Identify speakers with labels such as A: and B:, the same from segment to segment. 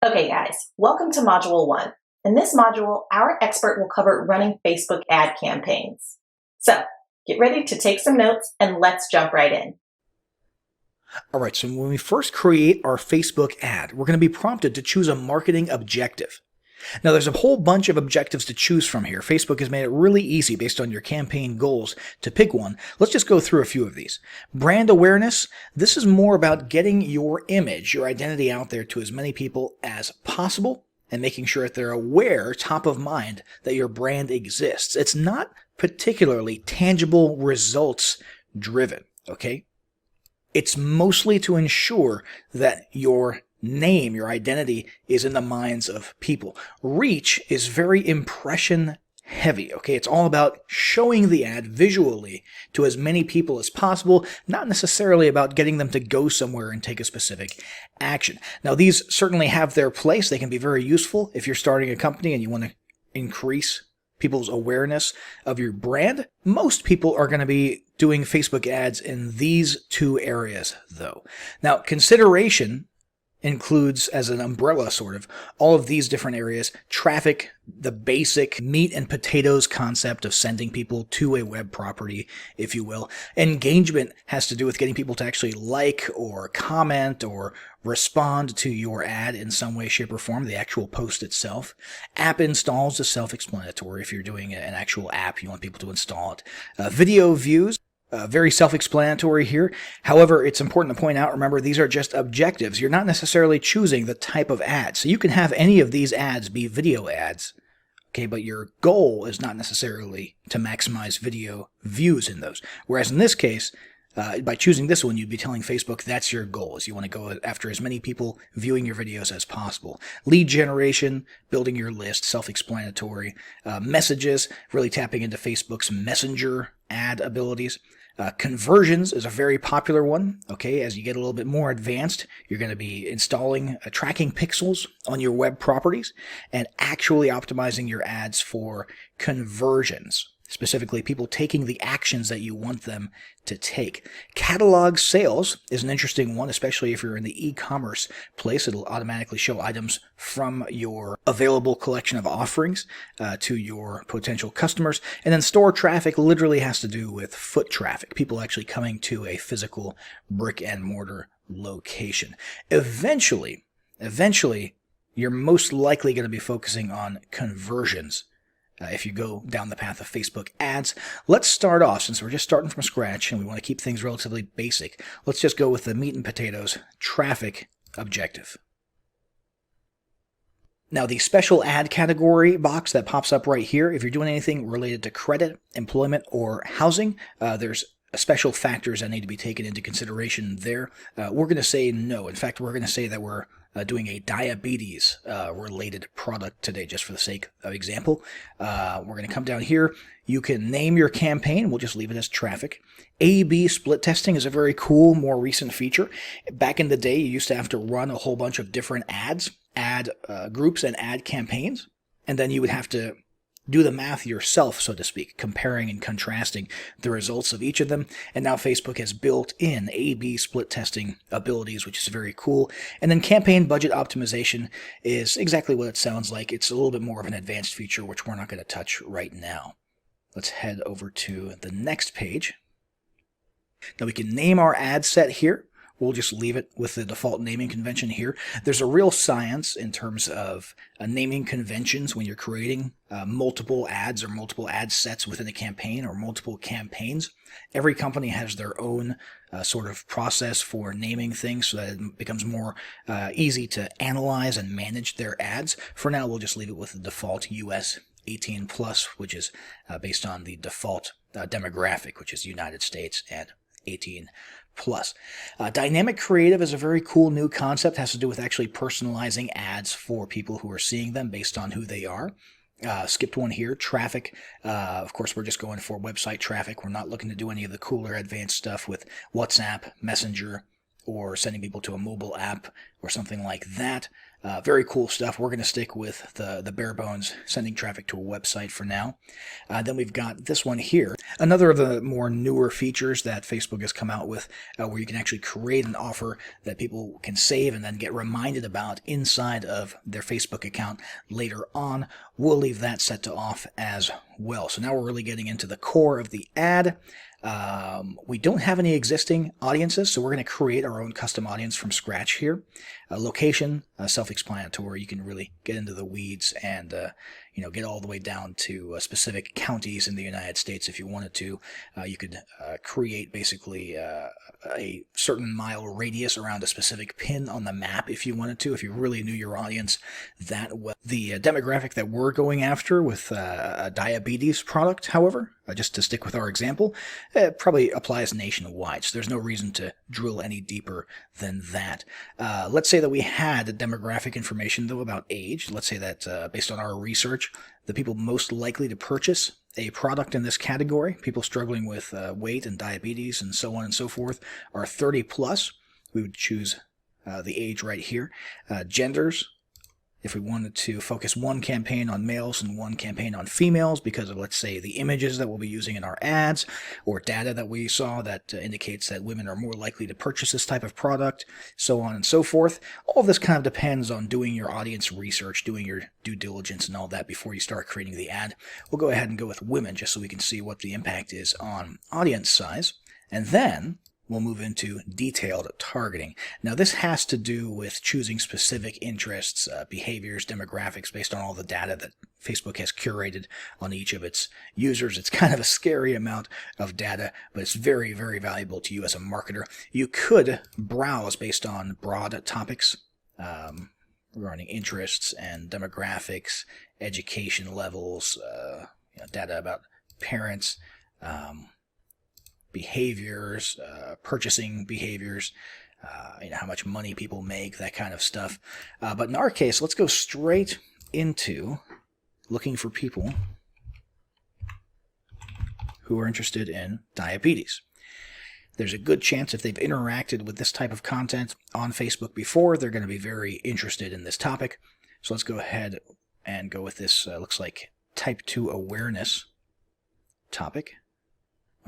A: Okay guys, welcome to Module 1. In this module, our expert will cover running Facebook ad campaigns. So, get ready to take some notes and let's jump right in.
B: All right, so when we first create our Facebook ad, we're going to be prompted to choose a marketing objective. Now, there's a whole bunch of objectives to choose from here. Facebook has made it really easy based on your campaign goals to pick one. Let's just go through a few of these. Brand awareness. This is more about getting your image, your identity out there to as many people as possible and making sure that they're aware, top of mind, that your brand exists. It's not particularly tangible results driven, okay? It's mostly to ensure that your name, your identity, is in the minds of people. Reach is very impression heavy, okay? It's all about showing the ad visually to as many people as possible, not necessarily about getting them to go somewhere and take a specific action. Now, these certainly have their place. They can be very useful if you're starting a company and you want to increase people's awareness of your brand. Most people are going to be doing Facebook ads in these two areas, though. Now, consideration includes, as an umbrella sort of, all of these different areas. Traffic, the basic meat and potatoes concept of sending people to a web property, if you will. Engagement has to do with getting people to actually like or comment or respond to your ad in some way, shape, or form, the actual post itself. App installs is self-explanatory. If you're doing an actual app, you want people to install it. Video views. Very self-explanatory here. However, it's important to point out, remember, these are just objectives. You're not necessarily choosing the type of ad. So you can have any of these ads be video ads, okay, but your goal is not necessarily to maximize video views in those. Whereas in this case, by choosing this one, you'd be telling Facebook that's your goal, is you want to go after as many people viewing your videos as possible. Lead generation, building your list, self-explanatory. Messages, really tapping into Facebook's Messenger ad abilities. Conversions is a very popular one. Okay, as you get a little bit more advanced, you're going to be installing tracking pixels on your web properties and actually optimizing your ads for conversions. Specifically, people taking the actions that you want them to take. Catalog sales is an interesting one, especially if you're in the e-commerce place. It'll automatically show items from your available collection of offerings to your potential customers. And then store traffic literally has to do with foot traffic, people actually coming to a physical brick and mortar location. Eventually, you're most likely going to be focusing on conversions. If you go down the path of Facebook ads. Let's start off, since we're just starting from scratch and we want to keep things relatively basic, let's just go with the meat and potatoes traffic objective. Now, the special ad category box that pops up right here, if you're doing anything related to credit, employment, or housing, there's special factors that need to be taken into consideration there. We're going to say no. In fact, we're going to say that we're doing a diabetes related product today, just for the sake of example. We're going to come down here. You can name your campaign. We'll just leave it as traffic. A/B split testing is a very cool, more recent feature. Back in the day, you used to have to run a whole bunch of different ads, ad groups and ad campaigns, and then you would have to do the math yourself, so to speak, comparing and contrasting the results of each of them. And now Facebook has built in A/B split testing abilities, which is very cool. And then campaign budget optimization is exactly what it sounds like. It's a little bit more of an advanced feature, which we're not going to touch right now. Let's head over to the next page. Now we can name our ad set here. We'll just leave it with the default naming convention here. There's a real science in terms of naming conventions when you're creating multiple ads or multiple ad sets within a campaign or multiple campaigns. Every company has their own sort of process for naming things so that it becomes more easy to analyze and manage their ads. For now, we'll just leave it with the default US 18 plus, which is based on the default demographic, which is United States and 18 plus. Dynamic creative is a very cool new concept. It has to do with actually personalizing ads for people who are seeing them based on who they are. Skipped one here, traffic. Of course, we're just going for website traffic. We're not looking to do any of the cooler advanced stuff with WhatsApp, Messenger, or sending people to a mobile app or something like that. Very cool stuff. We're going to stick with the bare bones, sending traffic to a website for now. Then we've got this one here. Another of the more newer features that Facebook has come out with, where you can actually create an offer that people can save and then get reminded about inside of their Facebook account later on. We'll leave that set to off as well. So now we're really getting into the core of the ad. We don't have any existing audiences, so we're going to create our own custom audience from scratch here. Location, self-explanatory. You can really get into the weeds and get all the way down to specific counties in the United States if you wanted to. You could create basically a certain mile radius around a specific pin on the map if you wanted to, if you really knew your audience that well. The demographic that we're going after with a diabetes product, however, just to stick with our example, it probably applies nationwide, so there's no reason to drill any deeper than that. Let's say that we had demographic information, though, about age. Let's say that based on our research, the people most likely to purchase a product in this category, people struggling with weight and diabetes and so on and so forth, are 30 plus. We would choose the age right here. Genders, if we wanted to focus one campaign on males and one campaign on females because of, let's say, the images that we'll be using in our ads or data that we saw that indicates that women are more likely to purchase this type of product, so on and so forth. All of this kind of depends on doing your audience research, doing your due diligence and all that before you start creating the ad. We'll go ahead and go with women just so we can see what the impact is on audience size. And then we'll move into detailed targeting. Now, this has to do with choosing specific interests, behaviors, demographics based on all the data that Facebook has curated on each of its users. It's kind of a scary amount of data, but it's very, very valuable to you as a marketer. You could browse based on broad topics regarding interests and demographics, education levels, data about parents, behaviors, purchasing behaviors, how much money people make, that kind of stuff. But in our case, let's go straight into looking for people who are interested in diabetes. There's a good chance if they've interacted with this type of content on Facebook before, they're going to be very interested in this topic. So let's go ahead and go with this, looks like type 2 awareness topic.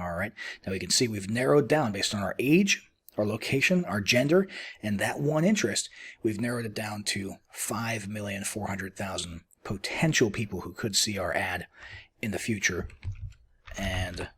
B: All right, now we can see we've narrowed down based on our age, our location, our gender, and that one interest. We've narrowed it down to 5,400,000 potential people who could see our ad in the future. And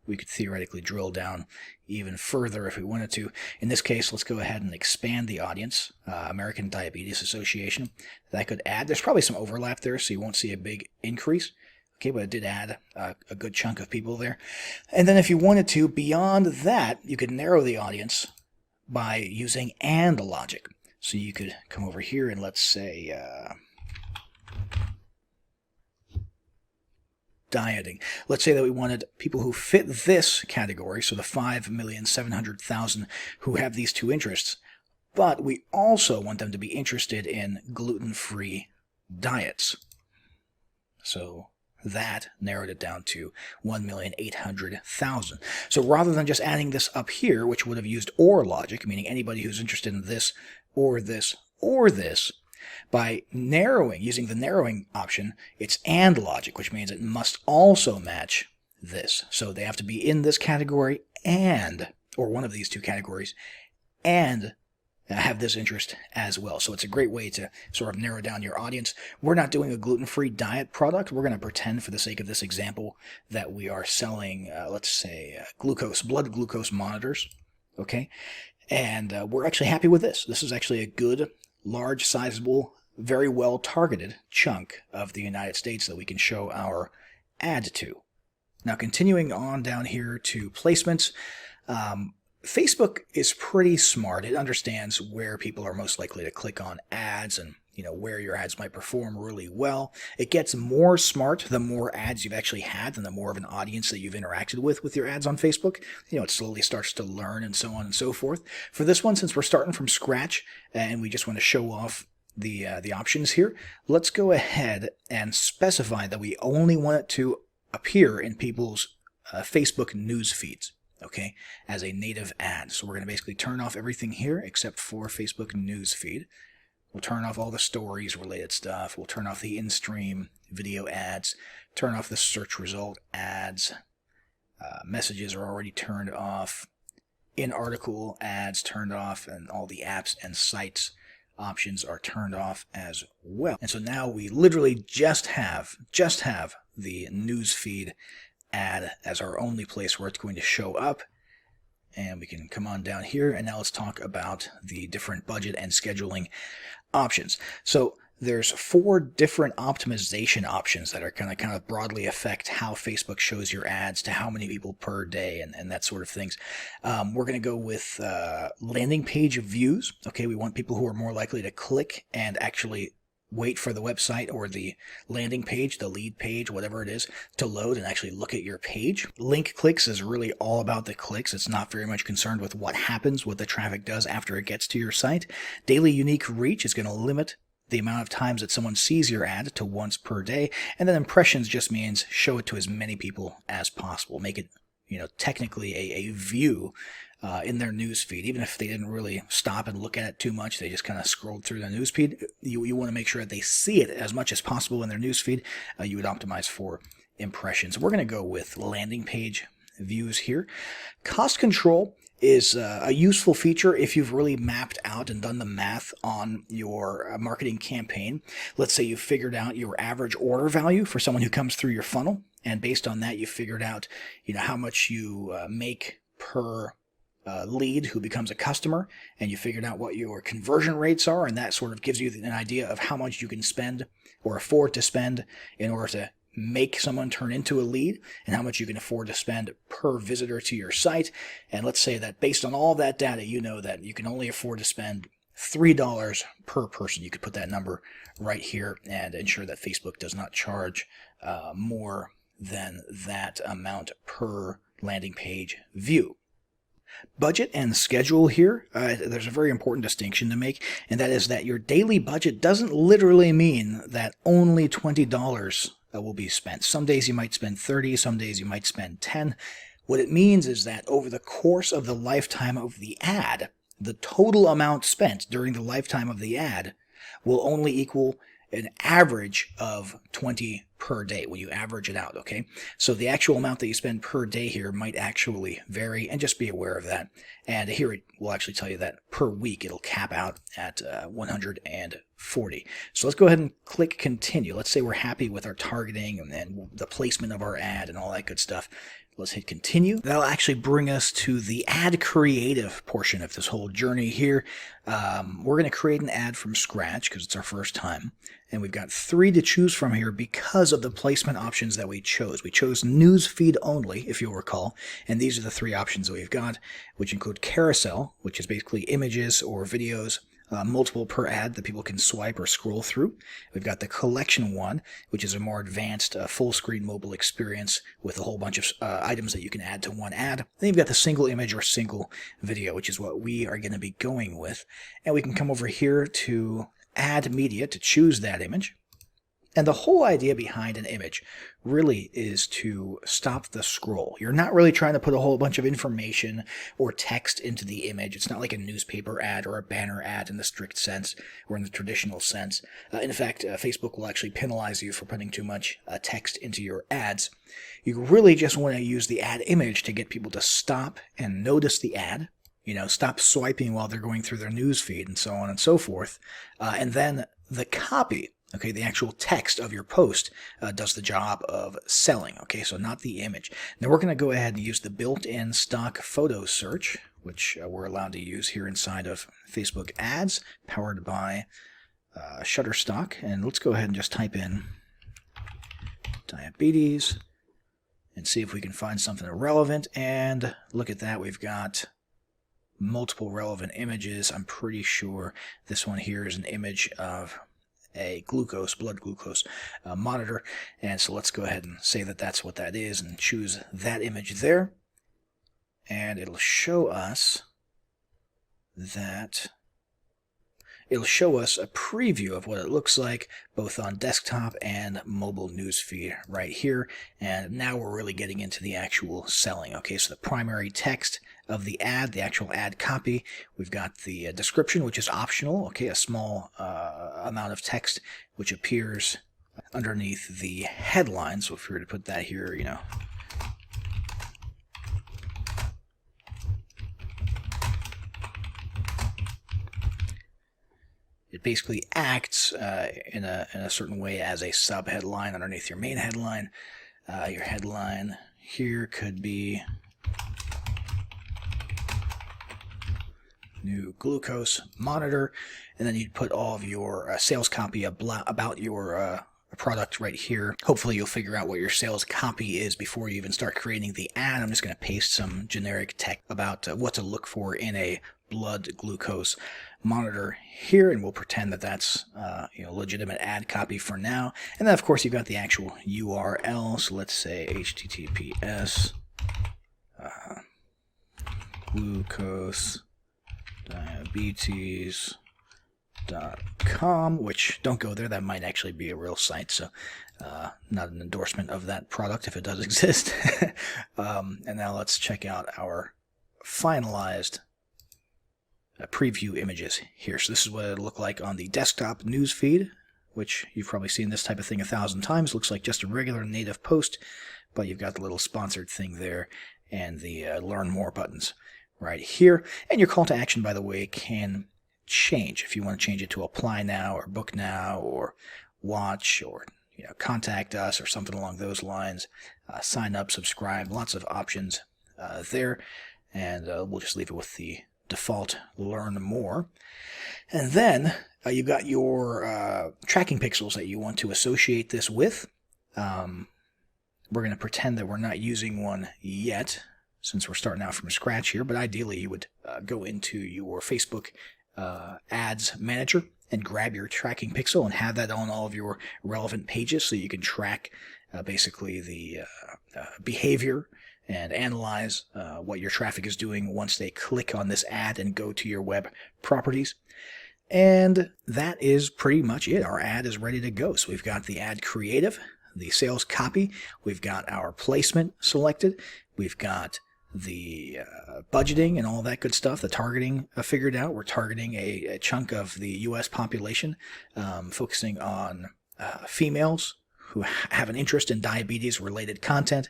B: we could theoretically drill down even further if we wanted to. In this case, let's go ahead and expand the audience. American Diabetes Association. That could add, there's probably some overlap there, so you won't see a big increase. Okay, but it did add a good chunk of people there. And then if you wanted to, beyond that, you could narrow the audience by using AND logic. So you could come over here and let's say dieting. Let's say that we wanted people who fit this category, so the 5,700,000 who have these two interests, but we also want them to be interested in gluten-free diets. So that narrowed it down to 1,800,000. So rather than just adding this up here, which would have used OR logic, meaning anybody who's interested in this or this or this, by narrowing, using the narrowing option, it's AND logic, which means it must also match this. So they have to be in this category and, or one of these two categories, and have this interest as well. So it's a great way to sort of narrow down your audience. We're not doing a gluten-free diet product. We're going to pretend for the sake of this example that we are selling, let's say, blood glucose monitors. Okay. And we're actually happy with this. This is actually a good, large, sizable, very well targeted chunk of the United States that we can show our ad to. Now, continuing on down here to placements, Facebook is pretty smart. It understands where people are most likely to click on ads and, where your ads might perform really well. It gets more smart the more ads you've actually had and the more of an audience that you've interacted with your ads on Facebook. It slowly starts to learn and so on and so forth. For this one, since we're starting from scratch and we just want to show off the options here, let's go ahead and specify that we only want it to appear in people's Facebook news feeds. Okay, as a native ad. So we're going to basically turn off everything here except for Facebook news feed. We'll turn off all the stories related stuff. We'll turn off the in-stream video ads, turn off the search result ads. Messages are already turned off. In-article ads turned off, and all the apps and sites options are turned off as well. And so now we literally just have the newsfeed ad as our only place where it's going to show up. And we can come on down here, and now let's talk about the different budget and scheduling options. So there's 4 different optimization options that are going to kind of broadly affect how Facebook shows your ads to how many people per day and that sort of things. We're going to go with landing page views. Okay, we want people who are more likely to click and actually wait for the website or the landing page, the lead page, whatever it is, to load and actually look at your page. Link clicks is really all about the clicks. It's not very much concerned with what happens, what the traffic does after it gets to your site. Daily unique reach is going to limit the amount of times that someone sees your ad to once per day. And then impressions just means show it to as many people as possible. Make it, technically a view in their newsfeed. Even if they didn't really stop and look at it too much, they just kind of scrolled through the newsfeed. You want to make sure that they see it as much as possible in their newsfeed. You would optimize for impressions. We're going to go with landing page views here. Cost control is a useful feature if you've really mapped out and done the math on your marketing campaign. Let's say you figured out your average order value for someone who comes through your funnel, and based on that you figured out how much you make per lead who becomes a customer, and you figured out what your conversion rates are, and that sort of gives you an idea of how much you can spend or afford to spend in order to make someone turn into a lead, and how much you can afford to spend per visitor to your site. And let's say that based on all that data, you know that you can only afford to spend $3 per person. You could put that number right here and ensure that Facebook does not charge more than that amount per landing page view. Budget and schedule here, there's a very important distinction to make, and that is that your daily budget doesn't literally mean that only $20 will be spent. Some days you might spend 30, some days you might spend 10. What it means is that over the course of the lifetime of the ad, the total amount spent during the lifetime of the ad will only equal an average of 20 per day when you average it out, okay? So the actual amount that you spend per day here might actually vary, and just be aware of that. And here it will actually tell you that per week it'll cap out at 140. So let's go ahead and click continue. Let's say we're happy with our targeting and the placement of our ad and all that good stuff. Let's hit continue. That'll actually bring us to the ad creative portion of this whole journey here. We're going to create an ad from scratch because it's our first time. And we've got 3 to choose from here because of the placement options that we chose. We chose newsfeed only, if you'll recall. And these are the 3 options that we've got, which include carousel, which is basically images or videos, multiple per ad that people can swipe or scroll through. We've got the collection one, which is a more advanced full screen mobile experience with a whole bunch of items that you can add to one ad. Then you've got the single image or single video, which is what we are going to be going with. And we can come over here to add media to choose that image. And the whole idea behind an image really is to stop the scroll. You're not really trying to put a whole bunch of information or text into the image. It's not like a newspaper ad or a banner ad in the strict sense or in the traditional sense. In fact, Facebook will actually penalize you for putting too much text into your ads. You really just want to use the ad image to get people to stop and notice the ad. Stop swiping while they're going through their news feed and so on and so forth. And then the copy, okay, the actual text of your post does the job of selling, okay, so not the image. Now we're going to go ahead and use the built-in stock photo search, which we're allowed to use here inside of Facebook ads, powered by Shutterstock. And let's go ahead and just type in diabetes and see if we can find something relevant. And look at that, we've got multiple relevant images. I'm pretty sure this one here is an image of a blood glucose monitor. And so let's go ahead and say that that's what that is and choose that image there. And it'll show us a preview of what it looks like both on desktop and mobile newsfeed right here. And now we're really getting into the actual selling. Okay, so the primary text of the ad, the actual ad copy. We've got the description, which is optional, okay, a small amount of text which appears underneath the headline. So if we were to put that here, it basically acts in a certain way as a sub-headline underneath your main headline. Your headline here could be new glucose monitor, and then you'd put all of your sales copy about your product right here. Hopefully you'll figure out what your sales copy is before you even start creating the ad. I'm just going to paste some generic text about what to look for in a blood glucose monitor here, and we'll pretend that that's legitimate ad copy for now. And then of course you've got the actual URL, so let's say https glucose diabetes.com, which don't go there, that might actually be a real site, so not an endorsement of that product if it does exist. And now let's check out our finalized preview images here. So this is what it looked like on the desktop news feed, which you've probably seen this type of thing 1,000 times. Looks like just a regular native post, but you've got the little sponsored thing there and the learn more buttons right here. And your call to action, by the way, can change. If you want to change it to apply now or book now or watch or contact us or something along those lines, sign up, subscribe, lots of options there. And we'll just leave it with the default learn more. And then you've got your tracking pixels that you want to associate this with. We're going to pretend that we're not using one yet, since we're starting out from scratch here, but ideally you would go into your Facebook ads manager and grab your tracking pixel and have that on all of your relevant pages so you can track basically the behavior and analyze what your traffic is doing once they click on this ad and go to your web properties. And that is pretty much it. Our ad is ready to go. So we've got the ad creative, the sales copy, we've got our placement selected, we've got the budgeting and all that good stuff, the targeting figured out. We're targeting a chunk of the U.S. population, focusing on females who have an interest in diabetes-related content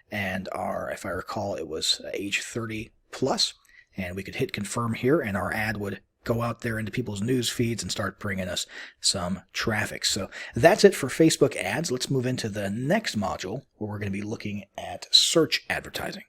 B: and are, if I recall, it was age 30 plus. And we could hit confirm here, and our ad would go out there into people's news feeds and start bringing us some traffic. So that's it for Facebook ads. Let's move into the next module where we're going to be looking at search advertising.